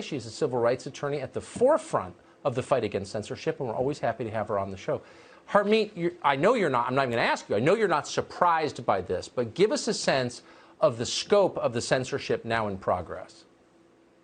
She's a civil rights attorney at the forefront of the fight against censorship, and we're always happy to have her on the show. Harmeet, I know you're not, I'm not even going to ask you, I know you're not surprised by this, but give us a sense of the scope of the censorship now in progress.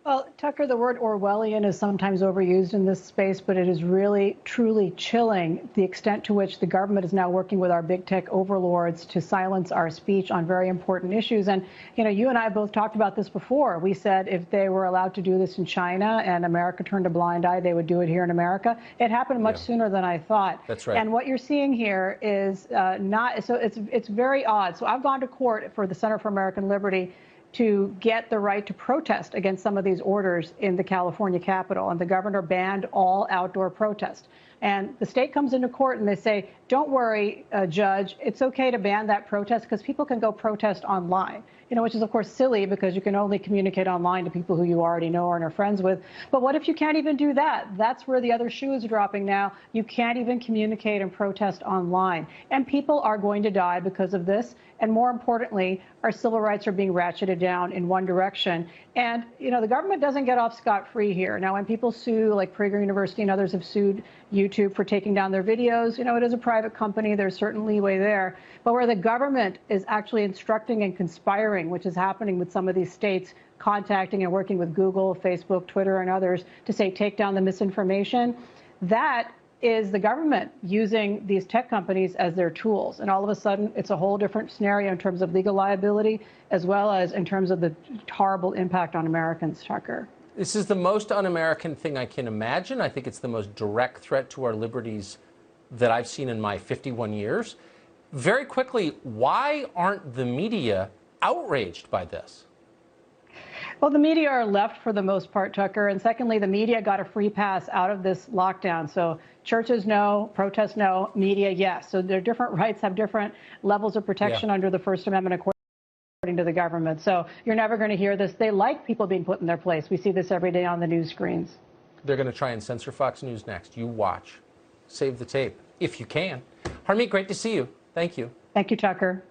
Well, Tucker, the word Orwellian is sometimes overused in this space, but it is really, truly chilling the extent to which the government is now working with our big tech overlords to silence our speech on very important issues. And, you know, you and I both talked about this before. We said if they were allowed to do this in China and America turned a blind eye, they would do it here in America. It happened much sooner than I thought. That's right. And what you're seeing here is it's very odd. So I've gone to court for the Center for American Liberty to get the right to protest against some of these orders in the California Capitol. And the governor banned all outdoor protest. And the state comes into court and they say, don't worry, judge, it's okay to ban that protest because people can go protest online. You know, which is, of course, silly because you can only communicate online to people who you already know and are friends with. But what if you can't even do that? That's where the other shoe is dropping now. You can't even communicate and protest online. And people are going to die because of this. And more importantly, our civil rights are being ratcheted down in one direction. And, you know, the government doesn't get off scot-free here. Now, when people sue, like Prager University and others have sued YouTube for taking down their videos, you know, it is a private company. There's certain leeway there. But where the government is actually instructing and conspiring, which is happening with some of these states contacting and working with Google, Facebook, Twitter, and others to say take down the misinformation, that is the government using these tech companies as their tools. And all of a sudden, it's a whole different scenario in terms of legal liability, as well as in terms of the horrible impact on Americans, Tucker. This is the most un-American thing I can imagine. I think it's the most direct threat to our liberties that I've seen in my 51 years. Very quickly, why aren't the media outraged by this? Well, the media are left for the most part, Tucker. And secondly, the media got a free pass out of this lockdown. So churches, no. Protests, no. Media, yes. So their different rights have different levels of protection under the First Amendment, according to the government. So you're never going to hear this. They like people being put in their place. We see this every day on the news screens. They're going to try and censor Fox News next. You watch. Save the tape, if you can. Harmeet, great to see you. Thank you. Thank you, Tucker.